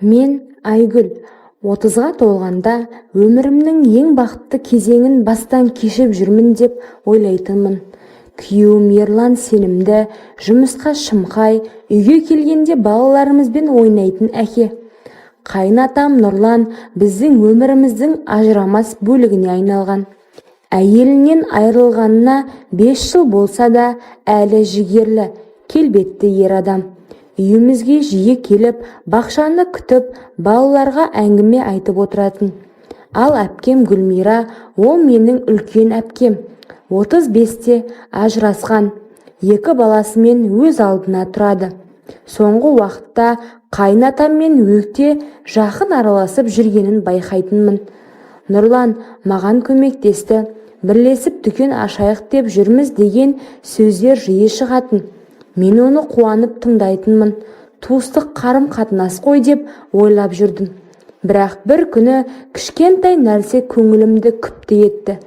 Мен Айгүл 30-ға толғанда өмірімнің ең бақытты кезеңін бастан кешіп жүрмін деп ойлайтынмын. Күйеуім Ерлан сенімді, жұмысқа шымқай, үйге келгенде балаларымызбен ойнайтын әке. Қайынатам Нұрлан біздің өміріміздің ажырамас бөлігіне айналған. Әйелінен айырылғанына 5 жыл болса да әлі жігерлі, келбетті ер адам. Үйімізге жиі келіп, бақшаны күтіп, балаларға әңгіме айтып отыратын. Ал әпкем Гүлмира, ол менің үлкен әпкем. 35-те ажырасқан, 2 баласымен өз алдына тұрады. Соңғы уақытта қайынатаммен өте жақын араласып жүргенін байқайтынмын. Нұрлан маған көмектесті, бірлесіп дүкен ашайық деп жүрміз деген сөздер жиі шығатын. Мен оны қуанып тыңдайтынмын. Туыстық қарым қатынас қой деп ойлап жүрдім. Бірақ бір күні кішкентай нәрсе көңілімді күпті етті.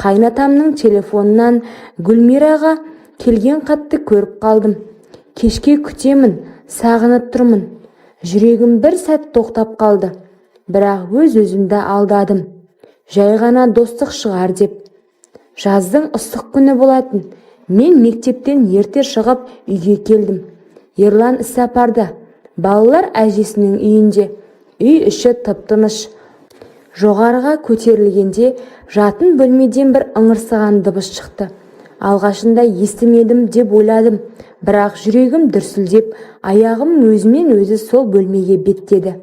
Қайынатамның телефонынан Гүлмираға келген хатты көріп қалдым. Кешке күтемін, сағынып тұрмын. Жүрегім бір сәт тоқтап қалды. Бірақ өз-өзімді алдадым. Жай ғана достық шығар деп. Жаздың ыстық күні болатын. Мен мектептен ерте шығып үйге келдім. Ерлан іссапарда. Балалар әжесінің үйінде. Үй іші тып-тыныш. Жоғарыға көтерілгенде жатын бөлмеден бір ыңырсыған дыбыс шықты. Алғашында естімедім деп ойладым. Бірақ жүрегім дүрсілдеп, аяғым өзімен өзі сол бөлмеге беттеді.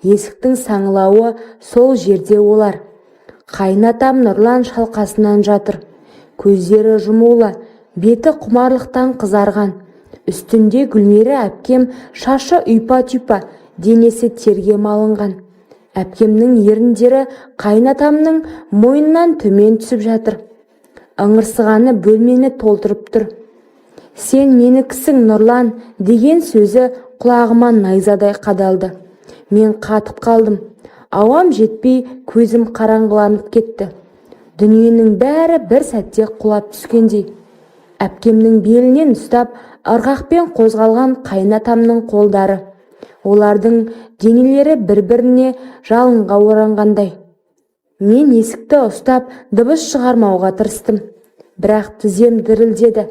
Есіктің саңылауы сол жерде олар. Қайынатам Нұрлан шалқасынан жатыр. Көздері жұмулы, беті құмарлықтан қызарған. Үстінде Гүлмира әпкем, шашы ұйпа-түйпа, денесі терге малынған. Әпкемнің еріндері қайынатамның мойнынан төмен түсіп жатыр. Ыңырсығаны бөлмені толтырып тұр. Сен менікісің Нұрлан деген сөзі құлағыма найзадай қадалды. Мен қатып қалдым. Ауам жетпей көзім қараңғыланып кетті. Дүниенің бәрі бір сәтте құлап түскендей. Әпкемнің белінен ұстап, ырғақпен қозғалған қайынатамның қолдары. Олардың денелері бір-біріне жалынға оранғандай. Мен есікті ұстап, дыбыс шығармауға тырыстым. Бірақ тізем дірілдеді.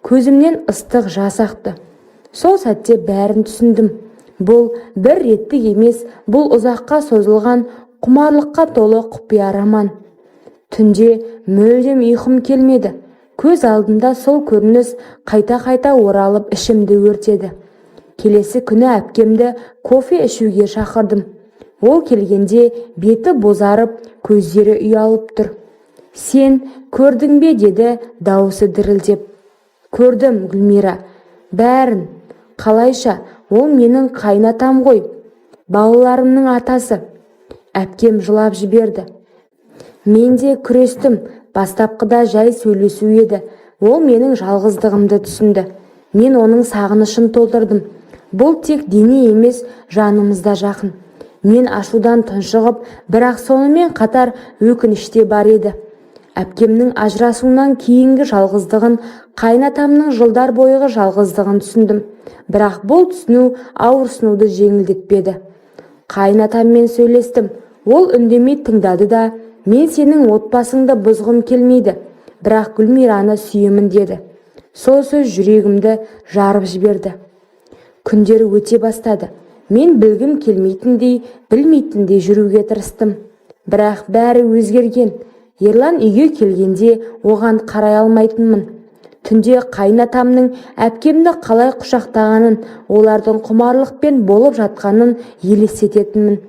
Көзімнен ыстық жас ақты. Сол сәтте бәрін түсіндім. Бұл бір реттік емес, бұл ұзаққа созылған, құмарлыққа толы құпия роман. Түнде мүлдем ұйқым келмеді. Көз алдымда сол көрініс қайта-қайта оралып ішімді өртеді. Келесі күні әпкемді кофе ішуге шақырдым. Ол келгенде беті бозарып, көздері ұялып тұр. Сен көрдің бе деді дауысы дірілдеп. Көрдім, Гүлмира. Бәрін. Қалайша, ол менің қайынатам ғой. Балаларымның атасы. Әпкем жылап жіберді. Мен де күрестім. Бастапқыда жай сөйлесу еді. Ол менің жалғыздығымды түсінді. Мен оның сағынышын толтырдым. Бұл тек дене емес, жанымызда жақын. Мен ашудан тұншығып, бірақ сонымен қатар өкініште бар еді. Әпкемнің ажырасуынан кейінгі жалғыздығын, қайынатамның жылдар бойғы жалғыздығын түсіндім. Бірақ бұл түсіну ауырсынуды жеңілдетпеді. Қайынатаммен сөйлестім. Ол үндемей тыңдады да, мен сенің отбасыңды бұзғым келмейді, бірақ Гүлмираны сүйемін деді. Сол сөз жүрегімді жарып жіберді. Күндер өте бастады. Мен білгім келмейтіндей, білмейтіндей жүруге тырыстым. Бірақ бәрі өзгерген. Ерлан үйге келгенде оған қарай алмайтынмын. Түнде қайынатамның әпкемді қалай құшақтағанын, олардың құмарлықпен болып жатқанын елестететінмін.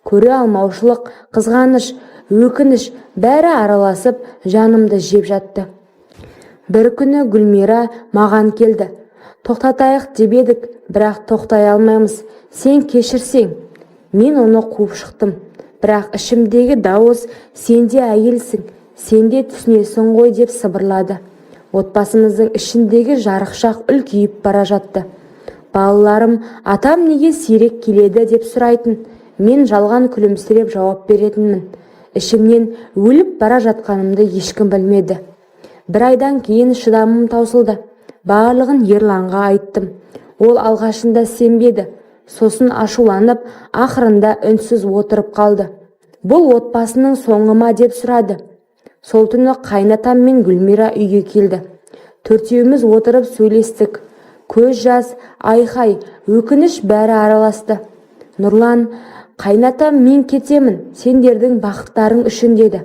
Көре алмаушылық, қызғаныш, өкініш бәрі араласып жанымды жеп жатты. Бір күні Гүлмира маған келді. Тоқтатайық деп едік, бірақ тоқтай алмаймыз. Сен кешірсең. Мен оны қуып шықтым. Бірақ ішімдегі дауыс, сенде әйелсің, сенде түсінесің ғой деп сыбырлады. Отбасымыздың ішіндегі жарықшақ үлкейіп бара жатты. Балаларым, атам неге сирек келеді деп сұрайтын. Мен жалған күлімсіреп жауап беретінмін. Ішімнен өліп бара жатқанымды ешкім білмеді. Бір айдан кейін шыдамым таусылды. Барлығын Ерланға айттым. Ол алғашында сенбеді. Сосын ашуланып, ақырында үнсіз отырып қалды. Бұл отбасының соңы ма деп сұрады. Сол түні қайнатам мен Гүлмира үйге келді. Төртеуміз отырып сөйлестік. Көз жас, айқай, өкініш бәрі араласты. Нұрлан, қайнатам, мен кетемін, сендердің бақыттарың үшін деді.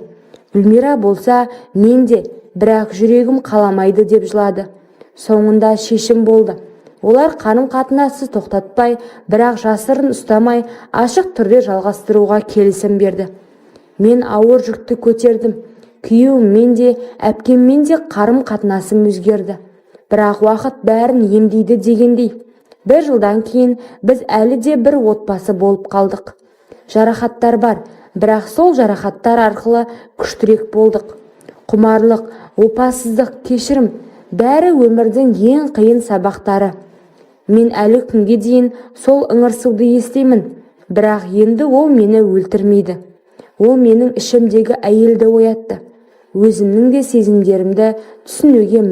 Гүлмира болса, мен де, бірақ жүрегім қаламайды деп жылады. Соңында шешім болды. Олар қарым-қатынасты тоқтатпай, бірақ жасырын ұстамай, ашық түрде жалғастыруға келісім берді. Мен ауыр жүкті көтердім. Күйеуіммен де, әпкеммен де қарым-қатынасым өзгерді. Бірақ уақыт бәрін емдейді дегендей. 1 жылдан кейін біз әлі де бір отбасы болып қалдық. Жарақаттар бар, бірақ сол жарақаттар арқылы күштірек болдық. Құмарлық, опасыздық, кешірім, бәрі өмірдің ең қиын сабақтары. Мен әлі күнге дейін сол ыңырсуды естимін, бірақ енді ол мені өлтірмейді. Ол менің ішімдегі әйелді оятты. Өзімнің де сезімдерімді түсінуге